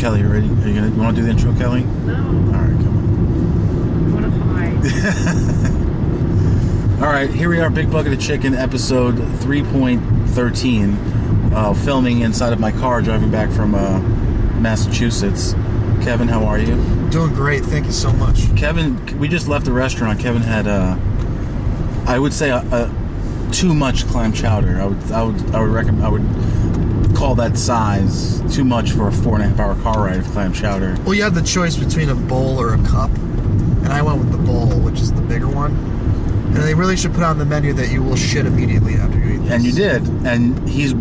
Kelly, you ready? You want to do the intro, Kelly? No. All right, come on. I want to hide. All right, here we are, Big Bucket of Chicken, episode 3.13, filming inside of my car, driving back from Massachusetts. Kevin, how are you? Doing great, thank you so much. Kevin, we just left the restaurant. Kevin had, I would say, too much clam chowder. I would call that size too much for a 4.5-hour car ride of clam chowder. Well, you had the choice between a bowl or a cup, and I went with the bowl, which is the bigger one. And they really should put on the menu that you will shit immediately after you eat this. And you did. And he's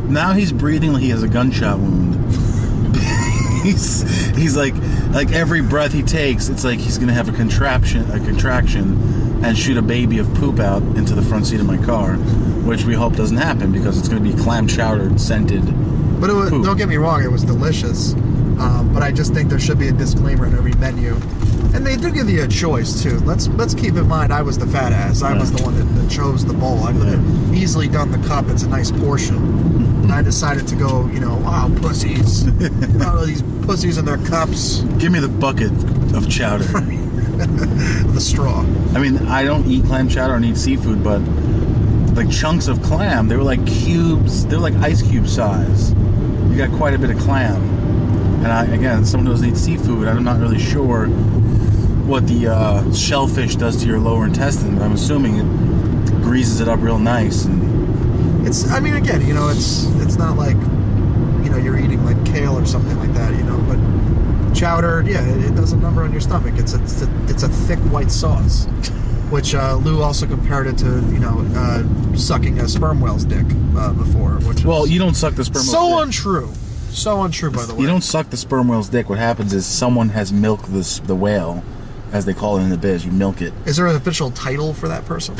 breathing like he has a gunshot wound. he's like every breath he takes, it's like he's gonna have a contraction, and shoot a baby of poop out into the front seat of my car, which we hope doesn't happen because it's gonna be clam chowder scented. But it was, don't get me wrong, it was delicious. But I just think there should be a disclaimer in every menu. And they do give you a choice, too. Let's keep in mind, I was the fat ass. I was the one that chose the bowl. I could have easily done the cup. It's a nice portion. And I decided to go, wow, pussies. All these pussies in their cups. Give me the bucket of chowder. The straw. I mean, I don't eat clam chowder, I don't eat seafood, but like chunks of clam, they were like cubes. They were like ice cube size. You got quite a bit of clam. And again, someone who doesn't eat seafood, I'm not really sure what the shellfish does to your lower intestine, but I'm assuming it greases it up real nice. And it's not like, you're eating like kale or something like that, but chowder, yeah, it does a number on your stomach. It's a thick white sauce, which Lou also compared it to, sucking a sperm whale's dick before. Well, you don't suck the sperm whale's dick. So untrue. So untrue, by the way. You don't suck the sperm whale's dick. What happens is someone has milked the whale, as they call it in the biz. You milk it. Is there an official title for that person?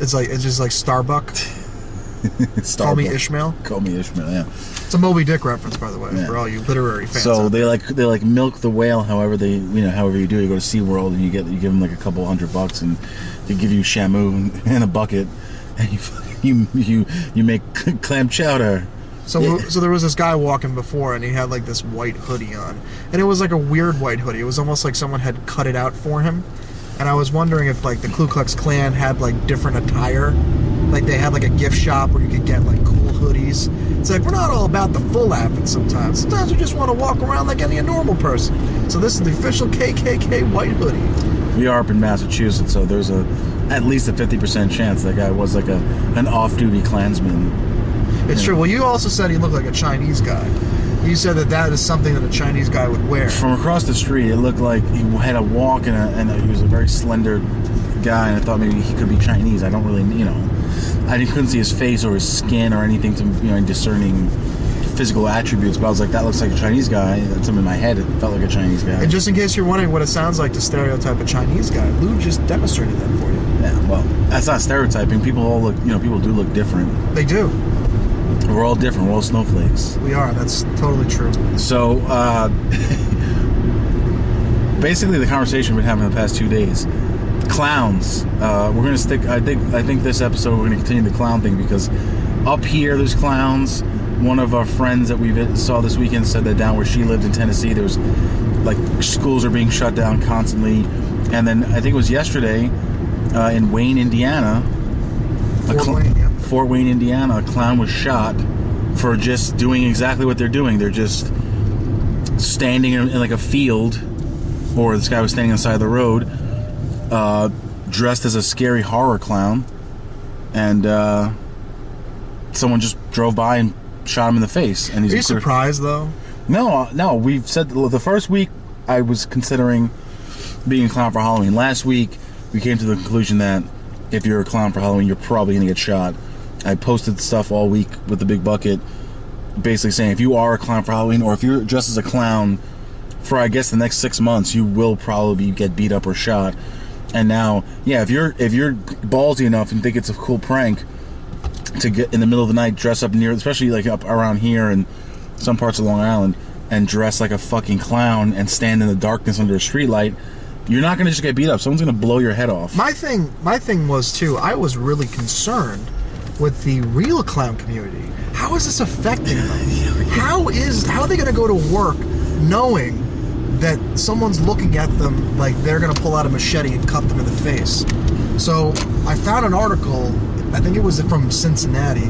It's just like Starbuck. Starbuck. Call me Ishmael. Call me Ishmael. Yeah. It's a Moby Dick reference, by the way, for all you literary fans. So they milk the whale. However however you do. You go to SeaWorld and you give them like a couple $100 and they give you shamu and a bucket, and you make clam chowder. So there was this guy walking before, and he had like this white hoodie on, and it was like a weird white hoodie. It was almost like someone had cut it out for him, and I was wondering if like the Ku Klux Klan had like different attire, like they had like a gift shop where you could get like cool hoodies. It's like we're not all about the full outfit sometimes. Sometimes we just want to walk around like any normal person. So this is the official KKK white hoodie. We are up in Massachusetts, so there's at least a 50% chance that guy was like an off-duty Klansman. It's true. Well, you also said he looked like a Chinese guy. You said that is something that a Chinese guy would wear. From across the street, it looked like he had a walk and he was a very slender guy, and I thought maybe he could be Chinese. I don't really, I couldn't see his face or his skin or anything to, discerning physical attributes, but I was like, that looks like a Chinese guy. That's in my head. It felt like a Chinese guy. And just in case you're wondering what it sounds like to stereotype a Chinese guy, Lou just demonstrated that for you. Yeah, well, that's not stereotyping. People all look, people do look different. They do. We're all different. We're all snowflakes. We are. That's totally true. So, basically, the conversation we've been having the past 2 days, clowns. We're going to stick. I think this episode we're going to continue the clown thing because up here there's clowns. One of our friends that we saw this weekend said that down where she lived in Tennessee, there's like schools are being shut down constantly. And then I think it was yesterday in Wayne, Indiana. Fort Wayne, Indiana, a clown was shot for just doing exactly what they're doing. They're just standing in like a field, or this guy was standing on the side of the road, dressed as a scary horror clown, and someone just drove by and shot him in the face. And Are you surprised, though? No. We've said the first week I was considering being a clown for Halloween. Last week we came to the conclusion that if you're a clown for Halloween, you're probably going to get shot. I posted stuff all week with the Big Bucket basically saying if you are a clown for Halloween, or if you're dressed as a clown for, I guess, the next 6 months, you will probably get beat up or shot. And now, yeah, if you're ballsy enough and think it's a cool prank to get in the middle of the night, dress up near, especially like up around here and some parts of Long Island, and dress like a fucking clown and stand in the darkness under a streetlight, you're not going to just get beat up. Someone's going to blow your head off. My thing was, too, I was really concerned with the real clown community. how is this affecting them? How are they going to go to work knowing that someone's looking at them like they're going to pull out a machete and cut them in the face? So I found an article, I think it was from Cincinnati,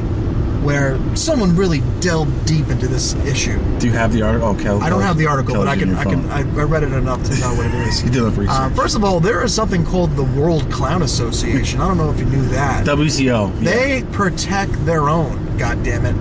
where someone really delved deep into this issue. Do you have the article? Oh, I don't have the article, but I read it enough to know what it is. You did enough research. First of all, there is something called the World Clown Association. I don't know if you knew that. WCO. Yeah. They protect their own, goddammit.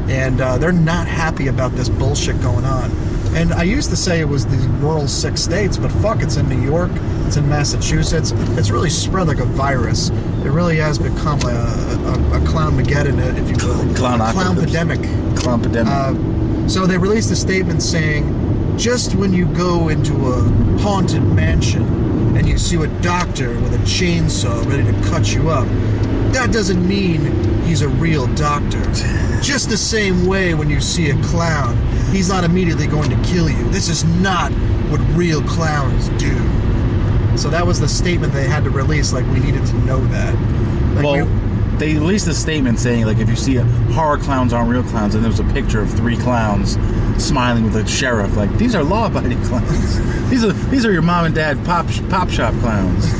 And they're not happy about this bullshit going on. And I used to say it was the rural 6 states, but fuck, it's in New York, it's in Massachusetts. It's really spread like a virus. It really has become a clown-mageddon, if you will. Clown-pandemic. Clown-pandemic. So they released a statement saying, just when you go into a haunted mansion and you see a doctor with a chainsaw ready to cut you up, that doesn't mean he's a real doctor. Just the same way when you see a clown, he's not immediately going to kill you. This is not what real clowns do. So that was the statement they had to release, like we needed to know that. Like they released a statement saying, like, if you see horror clowns aren't real clowns, and there was a picture of 3 clowns smiling with a sheriff, like, these are law-abiding clowns. These are your mom and dad pop shop clowns.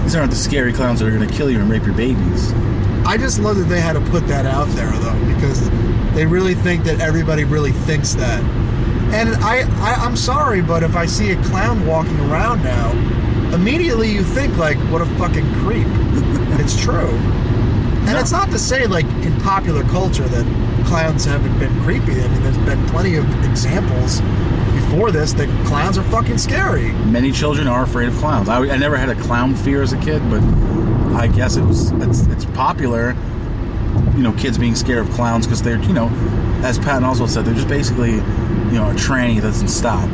These aren't the scary clowns that are going to kill you and rape your babies. I just love that they had to put that out there, though, because they really think that everybody really thinks that. And I'm sorry, but if I see a clown walking around now, immediately you think, like, what a fucking creep. It's true. And it's not to say, like, in popular culture that clowns haven't been creepy. I mean, there's been plenty of examples before this that clowns are fucking scary. Many children are afraid of clowns. I never had a clown fear as a kid, but I guess it's popular, you know, kids being scared of clowns because they're, you know, as Patton Oswalt said, they're just basically, you know, a tranny that doesn't stop.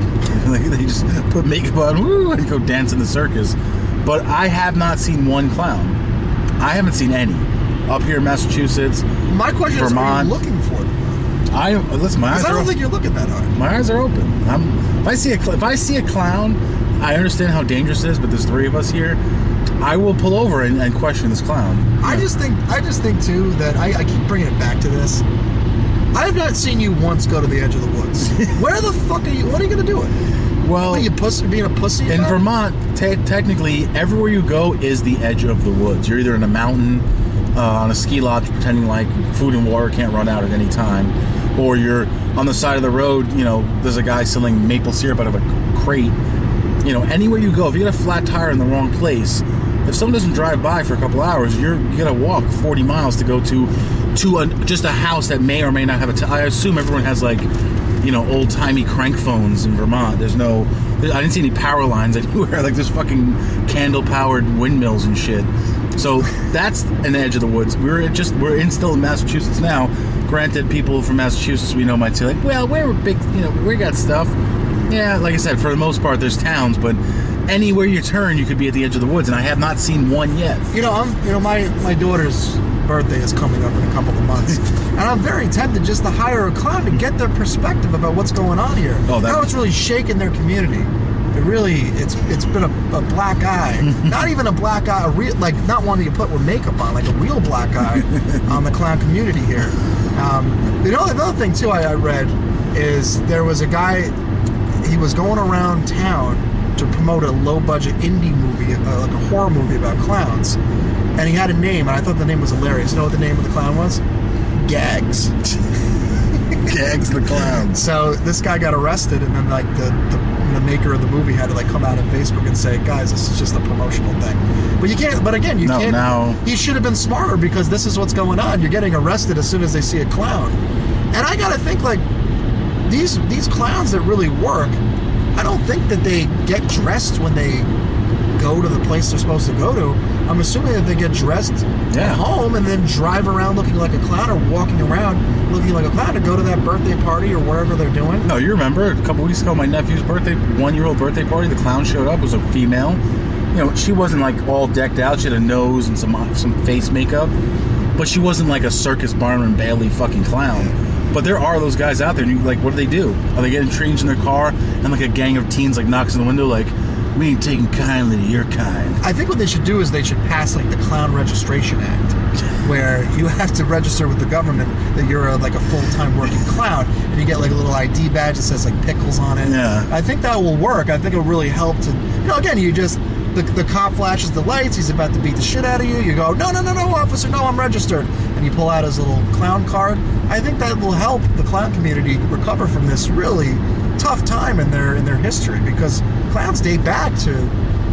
Like, they just put makeup on, woo, and go dance in the circus. But I have not seen one clown. I haven't seen any. Up here in Massachusetts, my question Vermont, is, are you looking for them? Listen, my eyes I don't think you're looking that hard. My eyes are open. If I see a clown, I understand how dangerous it is, but there's 3 of us here. I will pull over and question this clown. I just think too that I keep bringing it back to this. I have not seen you once go to the edge of the woods. Where the fuck are you? What are you going to do it? Well, what are you being a pussy? In Vermont, technically, everywhere you go is the edge of the woods. You're either in a mountain, on a ski lodge, pretending like food and water can't run out at any time, or you're on the side of the road. You know, there's a guy selling maple syrup out of a crate. You know, anywhere you go, if you get a flat tire in the wrong place, if someone doesn't drive by for a couple hours, you gotta walk 40 miles to go to just a house that may or may not have I assume everyone has, like, you know, old-timey crank phones in Vermont. I didn't see any power lines anywhere. Like, there's fucking candle-powered windmills and shit. So that's an edge of the woods. We're still in Massachusetts now. Granted, people from Massachusetts we know might say, like, well, we're big, you know, we got stuff. Yeah, like I said, for the most part, there's towns, but anywhere you turn, you could be at the edge of the woods, and I have not seen one yet. My daughter's birthday is coming up in a couple of months, and I'm very tempted just to hire a clown to get their perspective about what's going on here. How it's really shaking their community. It's been a black eye, not even a black eye, not one that you put with makeup on, like a real black eye on the clown community here. The other thing too I read is there was a guy, he was going around town to promote a low-budget indie movie, like a horror movie about clowns, and he had a name, and I thought the name was hilarious. You know what the name of the clown was? Gags. Gags the clown. So this guy got arrested, and then, like, the maker of the movie had to, like, come out on Facebook and say, guys, this is just a promotional thing. But you can't. But again, you can't. Now he should have been smarter, because this is what's going on. You're getting arrested as soon as they see a clown, and I gotta think, like, these clowns that really work, I don't think that they get dressed when they go to the place they're supposed to go to. I'm assuming that they get dressed at home and then drive around looking like a clown, or walking around looking like a clown to go to that birthday party or whatever they're doing. No, you remember a couple weeks ago, my nephew's 1-year-old birthday party, the clown showed up, was a female. You know, she wasn't, like, all decked out. She had a nose and some face makeup, but she wasn't like a Circus Barnum Bailey fucking clown. But there are those guys out there, and like, what do? Are they getting changed in their car, and like a gang of teens like knocks on the window like, we ain't taking kindly to your kind? I think what they should do is they should pass, like, the Clown Registration Act. where you have to register with the government that you're like a full-time working clown, and you get like a little ID badge that says like pickles on it. Yeah. I think that will work. I think it'll really help to, again, you just, the cop flashes the lights, he's about to beat the shit out of you, you go, no, officer, no, I'm registered, and you pull out his little clown card. I think that will help the clown community recover from this really tough time in their history, because clowns date back to,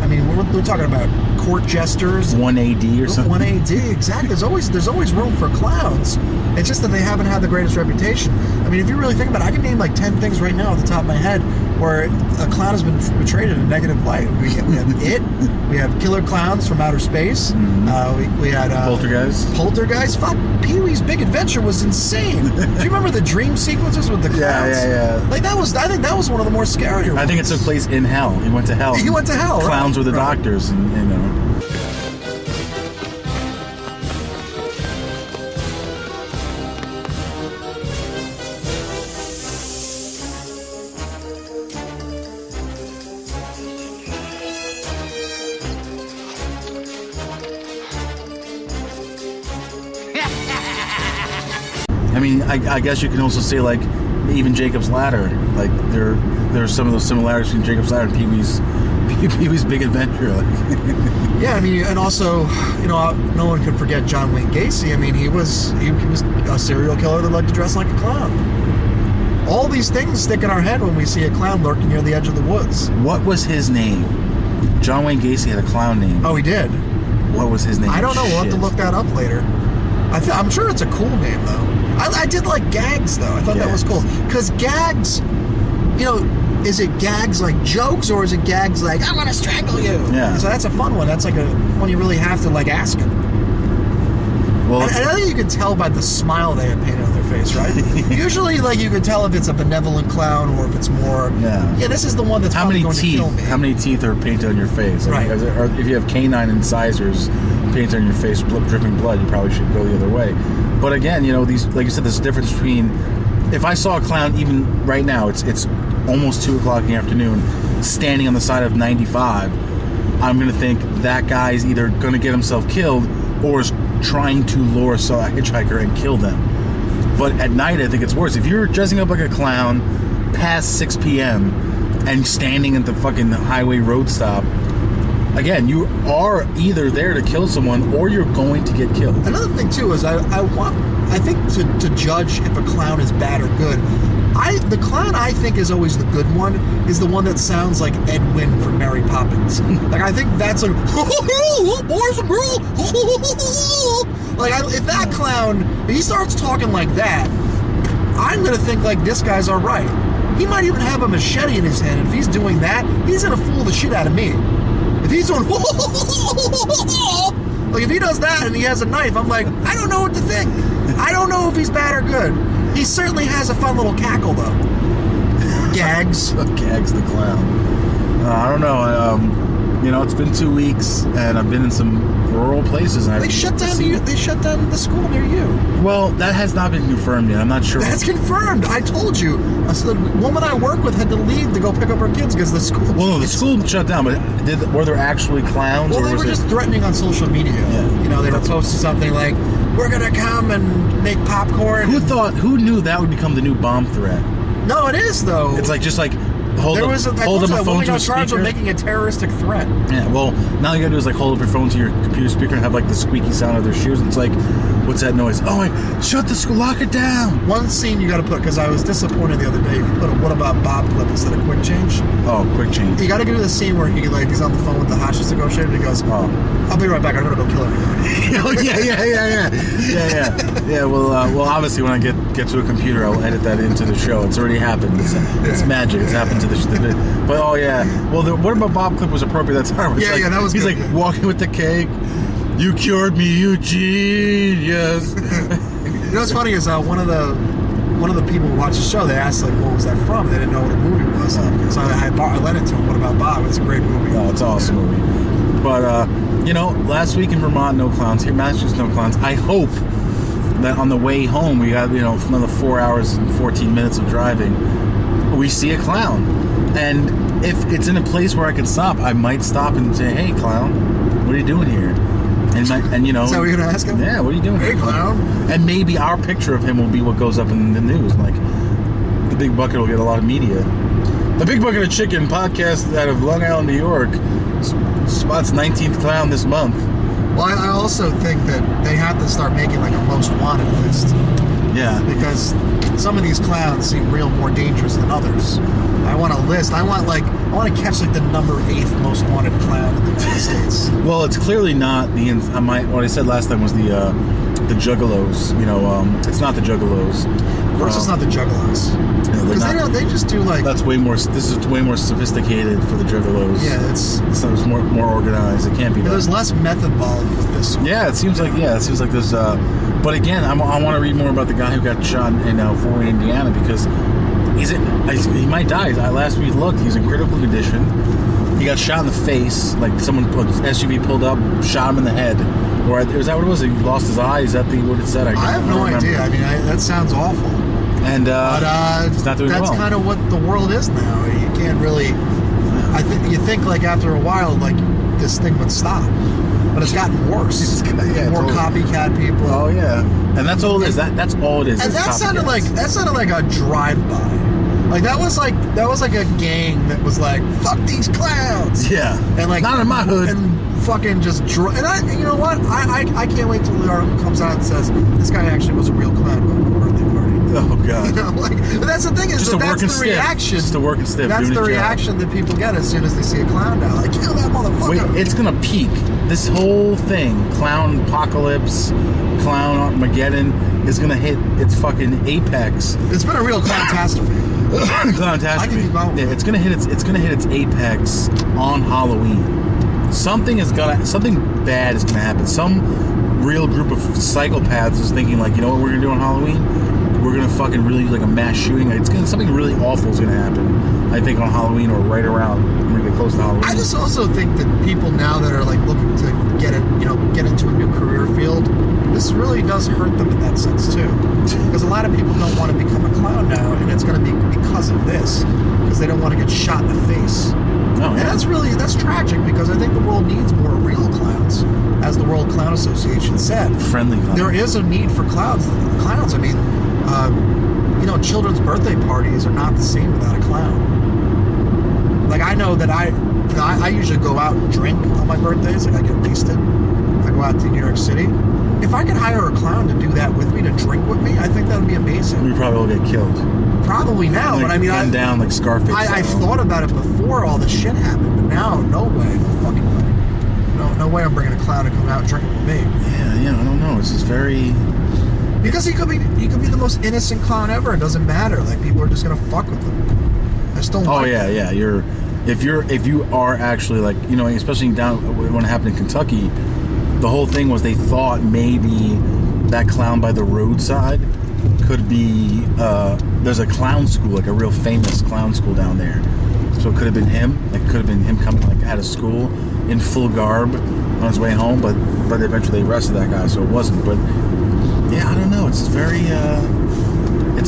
I mean, we're talking about court jesters. 1 AD or something. 1 AD, exactly. There's always room for clowns. It's just that they haven't had the greatest reputation. I mean, if you really think about it, I can name like 10 things right now off the top of my head where a clown has been portrayed in a negative light. We have It. We have Killer Clowns from Outer Space. We had Poltergeist. Poltergeist. Fuck, Pee-wee's Big Adventure was insane. Do you remember the dream sequences with the clowns? Yeah. Like I think that was one of the more scarier ones. I think it took place in hell. He went to hell. He went to hell. Clowns were the doctors, and I mean, I guess you can also say, like, even Jacob's Ladder. Like, there's some of those similarities between Jacob's Ladder and Pee-wee's Big Adventure. Like. Yeah, I mean, and also, no one could forget John Wayne Gacy. I mean, he was a serial killer that liked to dress like a clown. All these things stick in our head when we see a clown lurking near the edge of the woods. What was his name? John Wayne Gacy had a clown name. Oh, he did? What was his name? I don't know. We'll have to look that up later. I'm sure it's a cool name, though. I did like Gags, though. I thought that was cool. Because Gags, is it gags like jokes, or is it gags like, I'm going to strangle you? Yeah. So that's a fun one. That's like one you really have to, like, ask him. Well, and I think you can tell by the smile they have painted on their face, right? Usually, like, you can tell if it's a benevolent clown or if it's more, this is the one that's probably going to kill me. How many teeth are painted on your face? Right. Or if you have canine incisors painted on your face, dripping blood, you probably should go the other way. But again, these, like you said, there's a difference between, if I saw a clown, even right now, it's almost 2 o'clock in the afternoon, standing on the side of 95, I'm going to think that guy's either going to get himself killed or is trying to lure a hitchhiker and kill them. But at night, I think it's worse. If you're dressing up like a clown past 6 p.m. and standing at the fucking highway road stop, again, you are either there to kill someone or you're going to get killed. Another thing, too, is I think to judge if a clown is bad or good, the clown I think is always the good one is the one that sounds like Edwin from Mary Poppins. Like, I think that's like, boys and girls. Like, if that clown, if he starts talking like that, I'm going to think, like, this guy's all right. He might even have a machete in his hand, and if he's doing that, he's going to fool the shit out of me. If he's doing, like, if he does that and he has a knife, I'm like, I don't know what to think. I don't know if he's bad or good. He certainly has a fun little cackle, though. Gags. Gags the clown. I don't know. It's been 2 weeks, and I've been in some rural places. And They shut down the school near you. Well, that has not been confirmed yet. I'm not sure. That's confirmed. I told you. So the woman I work with had to leave to go pick up her kids because the school. Well, no, the school shut down. But were there actually clowns? Well, they were just threatening on social media. Yeah, they were posting something like, "We're gonna come and make popcorn." Who knew that would become the new bomb threat? No, it is though. It's like just like. Hold up a phone to a speaker. Of making a terroristic threat. Yeah, well, now all you gotta do is like hold up your phone to your computer speaker and have like the squeaky sound of their shoes. And it's like, what's that noise? Oh, shut the school, lock it down. One scene you gotta put, because I was disappointed the other day. You put a "What About Bob" clip instead of "Quick Change." Oh, Quick Change. You gotta do the scene where he's on the phone with the hostage negotiator and he goes, I'll be right back. I'm gonna go kill him. Oh yeah. Well, obviously when I get to a computer, I'll edit that into the show. It's already happened. It's magic. It's happened to the. But well, the "What About Bob" clip was appropriate that time. That was. He's good. Like walking with the cake. You cured me, you genius. What's funny is one of the people who watched the show, they asked like, what was that from? They didn't know what the movie was. So I lent it to them. "What About Bob?" It's a great movie. Oh, it's an awesome movie. But last week in Vermont, no clowns. Here in Massachusetts, no clowns. I hope that on the way home, we got another 4 hours and 14 minutes of driving, we see a clown. And if it's in a place where I can stop, I might stop and say, "Hey, clown, what are you doing here?" And you know, Is that what you're gonna ask him? Yeah, what are you doing? Hey, clown. And maybe our picture of him will be what goes up in the news. Like, the Big Bucket will get a lot of media. The Big Bucket of Chicken podcast out of Long Island, New York, spots 19th clown this month. Well, I also think that they have to start making like a most wanted list. Yeah. Because some of these clowns seem real more dangerous than others. I want a list. I want to catch like the number 8th most wanted clown in the United States. Well, it's clearly not what I said last time was the Juggalos. You know, it's not the Juggalos. Of course, it's not the Juggalos. Because they just do like. This is way more sophisticated for the Juggalos. Yeah, it's more organized. It can't be. There's less meth involved with this. Yeah, it seems like there's. But again, I want to read more about the guy who got shot in Fort Wayne, Indiana, because he might die. Last we looked, he's in critical condition. He got shot in the face. Like SUV pulled up, shot him in the head. Or is that what it was? He lost his eye. Is that what it said? I have no idea. I mean, that sounds awful. And he's not doing that's well. Kind of what the world is now. You can't really. You think like after a while, like this thing would stop, but it's gotten worse. More copycat people. Oh yeah, and that's all it is. That's all it is. And that sounded like a drive-by. Like that was like a gang that was like, fuck these clowns. Yeah. And like not in my hood. And fucking just you know what? I can't wait till the article comes out and says this guy actually was a real clown going to a birthday party. Oh god. You know, like, but that's the thing is that's the reaction. Just a working stiff. That's the reaction that people get as soon as they see a clown now. Like, kill that motherfucker. Wait, it's gonna peak. This whole thing, clown apocalypse, clown Armageddon, is gonna hit its fucking apex. It's been a real clown-tastrophe. Clown-tastrophe. Yeah, it's gonna hit its apex on Halloween. Something bad is gonna happen. Some real group of psychopaths is thinking like, you know what we're gonna do on Halloween? We're gonna fucking really like a mass shooting. Something really awful is gonna happen. I think on Halloween or right around when we get close to Halloween. I just also think that people now that are like looking to get into a new career field, this really does hurt them in that sense too. Because a lot of people don't want to become a clown now, and it's going to be because of this, because they don't want to get shot in the face. Oh, and that's tragic, because I think the world needs more real clowns, as the World Clown Association said. Friendly clowns. There is a need for clowns. I mean, children's birthday parties are not the same without a clown. Like, I know that I usually go out and drink on my birthdays. Like, I get wasted. I go out to New York City. If I could hire a clown to do that with me, to drink with me, I think that would be amazing. We probably will get killed. Probably now, like, but I mean, gunned down like Scarface. I've thought about it before all this shit happened, but now, no way, no fucking way. No way I'm bringing a clown to come out and drink with me. Yeah, I don't know. It's just very. Because he could be the most innocent clown ever. It doesn't matter. Like, people are just gonna fuck with him. I just don't. Oh yeah. If you are actually like, especially down when it happened in Kentucky, the whole thing was they thought maybe that clown by the roadside could be. There's a clown school, like a real famous clown school down there. So it could have been him. Like, it could have been him coming like out of school in full garb on his way home, but eventually they arrested that guy, so it wasn't. But yeah, I don't know. It's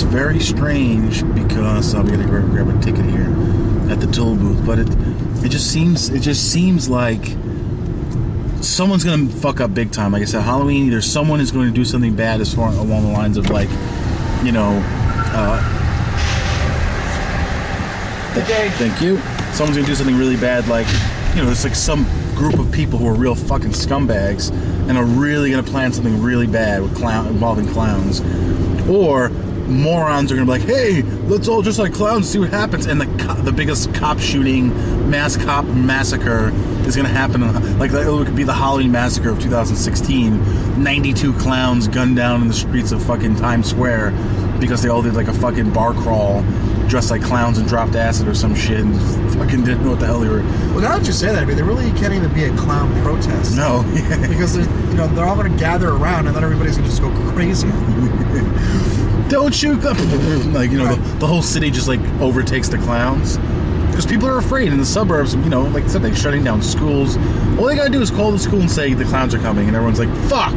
very strange because I'm gonna grab a ticket here at the toll booth, but it just seems like someone's gonna fuck up big time. Like I said, Halloween, either someone is going to do something bad as far along the lines of like, thank you. Someone's gonna do something really bad, like, it's like some group of people who are real fucking scumbags and are really gonna plan something really bad with involving clowns, or morons are gonna be like, hey, let's all just like clowns, see what happens, and the biggest cop shooting, mass cop massacre is gonna happen. Like, it could be the Halloween massacre of 2016. 92 clowns gunned down in the streets of fucking Times Square because they all did like a fucking bar crawl dressed like clowns and dropped acid or some shit and fucking didn't know what the hell they were. Well, now that you say that, I mean, there really can't even be a clown protest. No. Because they're all going to gather around and then everybody's going to just go crazy. Don't shoot them. Like, right. the whole city just like overtakes the clowns. Because people are afraid in the suburbs, like I said, they're shutting down schools. All they got to do is call the school and say the clowns are coming, and everyone's like, fuck!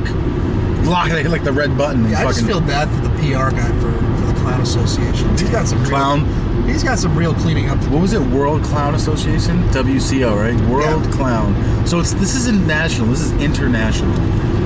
Lock it, hit like the red button. And I just feel bad for the PR guy for the Clown Association. He's got some he's got some real cleaning up to do. What was it? World Clown Association? WCO, right? World Clown. So this isn't national. This is international.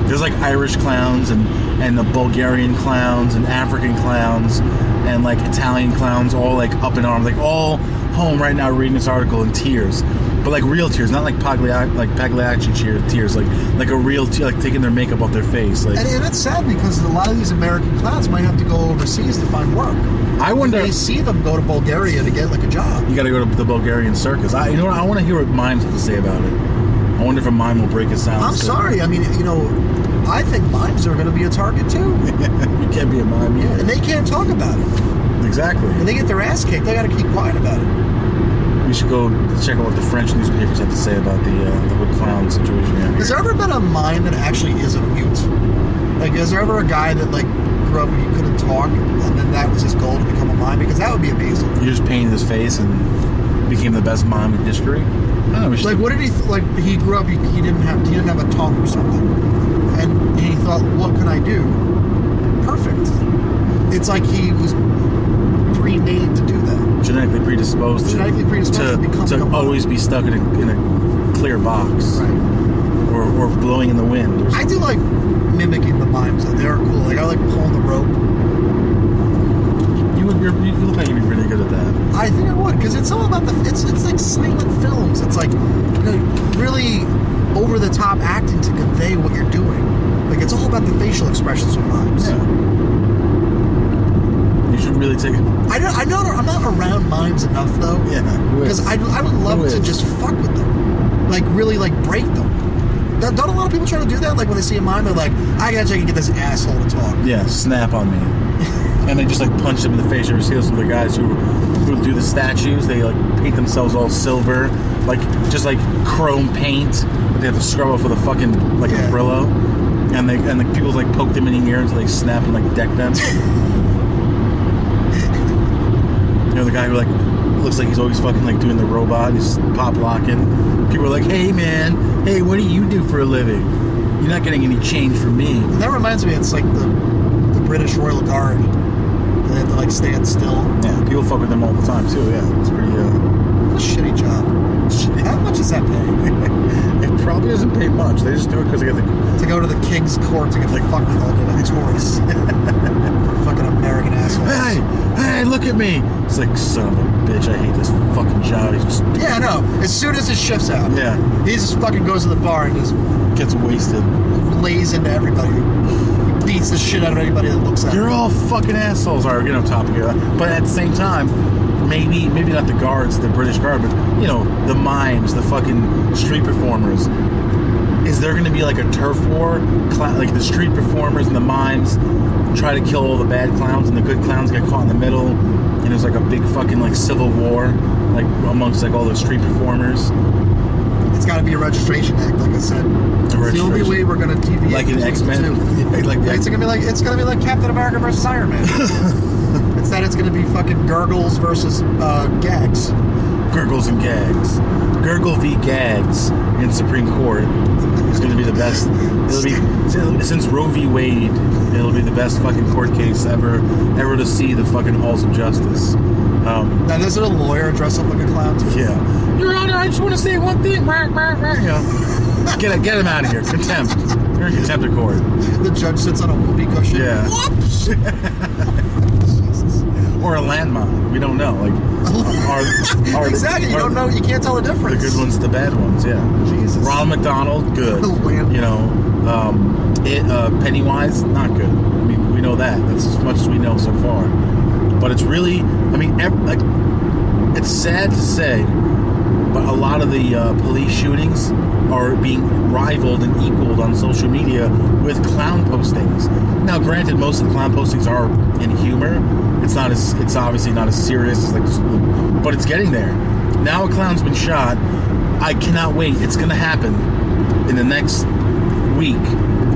There's like Irish clowns and the Bulgarian clowns and African clowns and like Italian clowns, all like up in arms, like all home right now reading this article in tears, but like real tears, not like Pagliacci tears, like a real tear, like taking their makeup off their face. Like, and it's sad because a lot of these American clowns might have to go overseas to find work. I wonder. They see them go to Bulgaria to get like a job. You got to go to the Bulgarian circus. You know what? I want to hear what mimes have to say about it. I wonder if a mime will break his silence. I'm sorry. I mean, I think mimes are going to be a target too. You can't be a mime. Yeah, and they can't talk about it. Exactly. When they get their ass kicked, they got to keep quiet about it. We should go check out what the French newspapers have to say about the whole clown situation here. Has there ever been a mime that actually is a mute? Like, is there ever a guy that like grew up and he couldn't talk, and then that was his goal to become a mime? Because that would be amazing. You just painted his face and became the best mime in history. I don't know, like, what did he like? He grew up. He didn't have a tongue or something, and he thought, what can I do? Perfect. It's like he was pre-made to do that. Genetically predisposed to become to always be stuck in a clear box, right? Or blowing in the wind. I do like mimicking the mimes though. They are cool. Like I like pulling the rope. You look like you'd be really good at that. I think I would, because it's all about it's like silent films. It's like really over the top acting to convey what you're doing. Like it's all about the facial expressions with mimes. Yeah. You should really take it. I'm not around mimes enough though. Yeah. Because I would love to just fuck with them, like really like break them. Don't a lot of people try to do that? Like when they see a mime, they're like, I gotta check and get this asshole to talk. Yeah, snap on me. And they just like punch them in the face. You ever see those the guys who do the statues? They like paint themselves all silver, like just like chrome paint. They have to scrub off with a fucking like a Brillo, and the people like poke them in the ear until they snap and like deck them. You know the guy who like looks like he's always fucking like doing the robot. He's pop locking. People are like, hey man, hey, what do you do for a living? You're not getting any change from me. That reminds me, it's like the British Royal Guard. They have to like stand still. Yeah, people fuck with them all the time too. Yeah, it's pretty. What a shitty job. How much does that pay? It probably doesn't pay much. They just do it because they get to go to the king's court to get like fucked with all the tourists. Fucking American assholes. Hey, look at me. It's like, son of a bitch, I hate this fucking job. He's just I know. As soon as his shift's out, he just fucking goes to the bar and just gets wasted, lays into everybody. Beats the shit out of anybody that looks at him. You're all fucking assholes. Are on top of you, but at the same time, maybe not the guards, the British Guard, but the mimes, the fucking street performers. Is there going to be like a turf war? Like the street performers and the mimes try to kill all the bad clowns, and the good clowns get caught in the middle, and there's like a big fucking like civil war, like amongst like all the street performers. It's got to be a registration act, like I said. It's the only way we're going to deviate. Like an X-Men. It's gonna be like Captain America versus Iron Man. It's going to be fucking Gurgles versus Gags. Gurgles and Gags. Gurgle v. Gags in Supreme Court is going to be the best. It'll be since Roe v. Wade. It'll be the best fucking court case ever to see the fucking halls of justice. Now, there's a lawyer dressed up like a clown too. Yeah. Your Honor, I just want to say one thing. Get him out of here. Contempt. You're in contempt of court. The judge sits on a whoopee cushion. Yeah. Whoops. Or a landmine. We don't know. Like, exactly. You don't know. You can't tell the difference. The good ones, the bad ones. Yeah. Jesus. Ronald McDonald, good. Pennywise, not good. I mean, we know that. That's as much as we know so far. But it's really, I mean, it's sad to say, but a lot of the police shootings are being rivaled and equaled on social media with clown postings. Now, granted, most of the clown postings are in humor. It's obviously not as serious as like, but it's getting there. Now a clown's been shot. I cannot wait. It's going to happen in the next week.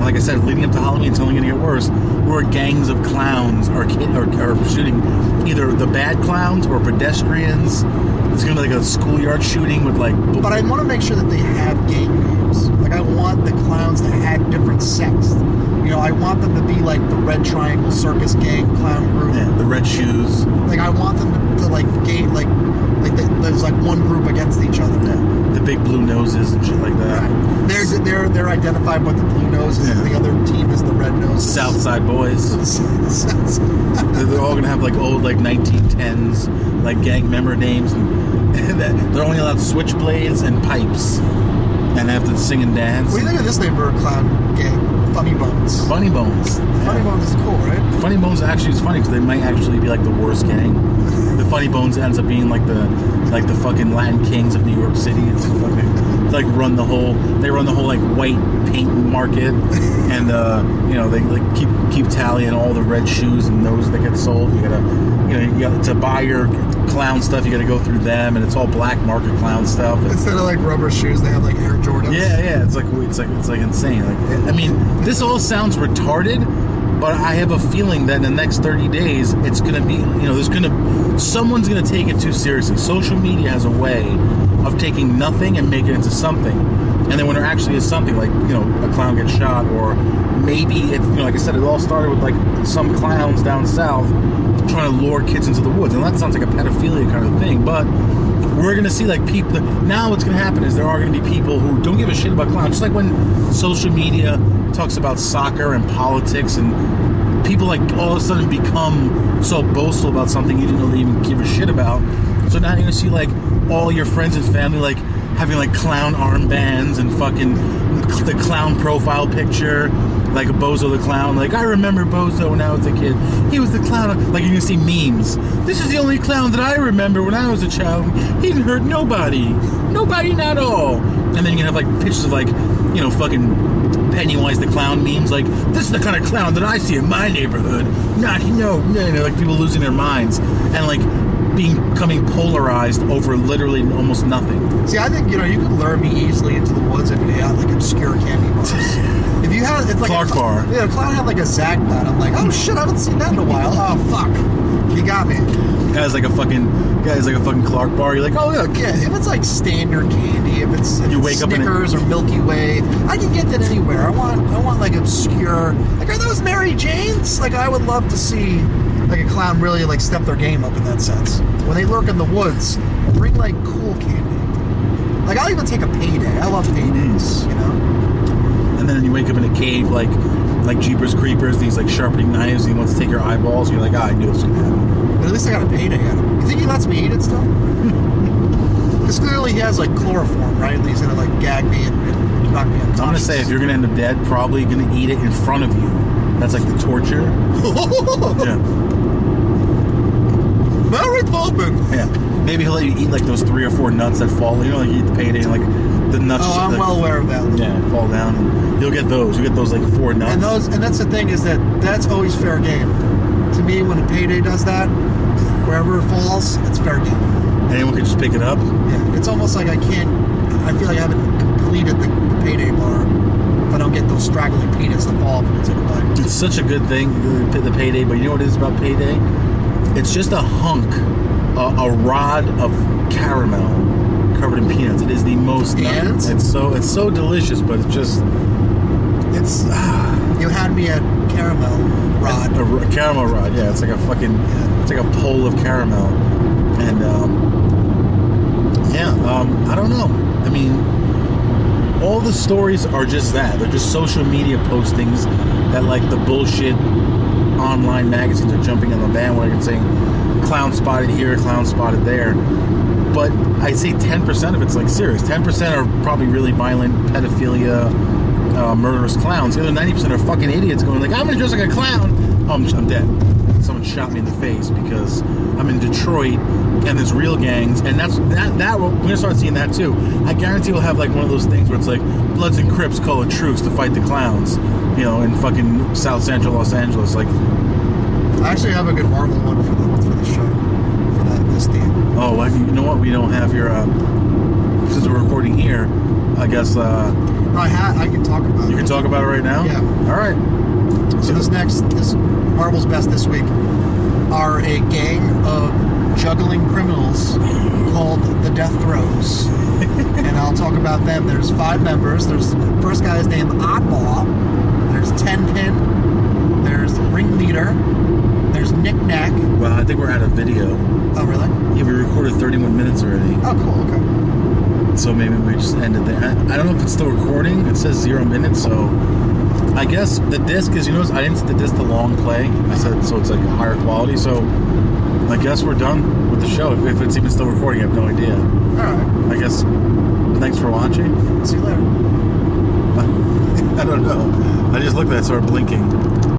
Like I said, leading up to Halloween, it's only going to get worse. Where gangs of clowns are shooting either the bad clowns or pedestrians. It's going to be like a schoolyard shooting with like. But I want to make sure that they have gang names. Like I want the clowns to have different sects. I want them to be like the Red Triangle Circus Gang clown group. Yeah, the Red Shoes. Like I want them to like there's like one group against each other. Yeah, the big blue noses and shit like that. Right. Nose. They're identified with the blue noses, and the other team is the red noses. Southside Boys. They're all gonna have like old 1910s like gang member names, and they're only allowed switchblades and pipes, and they have to sing and dance. What do you think of this name for a clown gang? Funny Bones. Funny Bones. Funny Bones is cool, right? Funny Bones actually is funny because they might actually be like the worst gang. The Funny Bones ends up being like the fucking Latin Kings of New York City. It's like run the whole like white paint market, and they like keep tally on all the red shoes and those that get sold. You gotta to buy your clown stuff, you gotta go through them, and it's all black market clown stuff. Instead of like rubber shoes, they have like Air Jordans. Yeah, it's like insane. Like, I mean, this all sounds retarded, but I have a feeling that in the next 30 days, it's gonna be, someone's gonna take it too seriously. Social media has a way of taking nothing and making it into something, and then when there actually is something, like a clown gets shot, or maybe it, like I said, it all started with like some clowns down south trying to lure kids into the woods, and that sounds like a pedophilia kind of thing, but we're going to see like people. Now what's going to happen is there are going to be people who don't give a shit about clowns, just like when social media talks about soccer and politics, and people like all of a sudden become so boastful about something you didn't know they even give a shit about. So now you're going to see like all your friends and family like having like clown armbands and fucking the clown profile picture, like a Bozo the Clown. Like, I remember Bozo when I was a kid. He was the clown. Like, you're gonna see memes. This is the only clown that I remember when I was a child. He didn't hurt nobody. Nobody at all. And then you can have like pictures of like, fucking Pennywise the Clown memes. Like, this is the kind of clown that I see in my neighborhood. No, like people losing their minds. And like, becoming polarized over literally almost nothing. See, I think you could lure me easily into the woods if you had like obscure candy bars. If you had, it's like Clark bar. Yeah, Clown had like a Zag bat. I'm like, oh shit, I haven't seen that in a while. Oh fuck, you got me. Guy's like a fucking Clark bar. You're like, oh yeah. If it's like standard candy, if it's Snickers or Milky Way, I can get that anywhere. I want like obscure. Like, are those Mary Janes? Like, I would love to see like a clown really like step their game up in that sense. When they lurk in the woods, bring like cool candy. Like, I'll even take a payday. I love paydays, And then you wake up in a cave like Jeepers Creepers, and he's like sharpening knives, and he wants to take your eyeballs, and you're like, I knew this was gonna happen. But at least I got a payday out of him. You think he lets me eat it still? Because clearly he has like chloroform, right? He's gonna like gag me and knock me unconscious. I'm gonna say, if you're gonna end up dead, probably gonna eat it in front of you. That's like the torture. Yeah. Very Bowman. Yeah. Maybe he'll let you eat like those 3 or 4 nuts that fall. You like you eat the payday and like the nuts. Oh, I'm well aware of that. Yeah, fall down. And you'll get those. You get those like 4 nuts. And that's the thing, is that's always fair game. To me, when a payday does that, wherever it falls, it's fair game. Anyone can just pick it up. Yeah. It's almost like I feel like I haven't completed the payday bar if I don't get those straggly peanuts that fall from the bite. It's such a good thing, the payday, but you know what it is about payday? It's just a hunk, a rod of caramel covered in peanuts. It is the most. And it's so delicious, but it's. You had me at caramel rod. A caramel rod, yeah. It's like a fucking. It's like a pole of caramel, and I don't know. I mean, all the stories are just that. They're just social media postings that like the bullshit online magazines are jumping on the bandwagon saying clown spotted here, clown spotted there. But I'd say 10% of it's like serious. 10% are probably really violent pedophilia, murderous clowns. The other 90% are fucking idiots going like, I'm gonna dress like a clown. Oh, I'm dead. Someone shot me in the face because I'm in Detroit and there's real gangs, and that we're gonna start seeing that too. I guarantee we'll have like one of those things where it's like Bloods and Crips call a truce to fight the clowns, in fucking South Central Los Angeles. Like, I actually have a good Marvel one for the show, for this theme. Oh, well, you know what? We don't have your since we're recording here. I guess. No, I can talk about it. You can talk about it right now? Yeah. All right. So this Marvel's Best this week are a gang of juggling criminals called the Death Throes. And I'll talk about them. There's 5 members. There's the first guy is named Oddball. There's Tenpin. There's the Ringleader. There's Knick Knack. Well, I think we're out of video. Oh, really? Yeah, we recorded 31 minutes already. Oh, cool. Okay. So maybe we just end it there. I don't know if it's still recording. It says 0 minutes, so I guess the disc is, I didn't set the disc to long play. I said so it's like higher quality. So I guess we're done with the show. If it's even still recording, I have no idea. Alright. I guess thanks for watching. See you later. I don't know. I just looked at it, started blinking.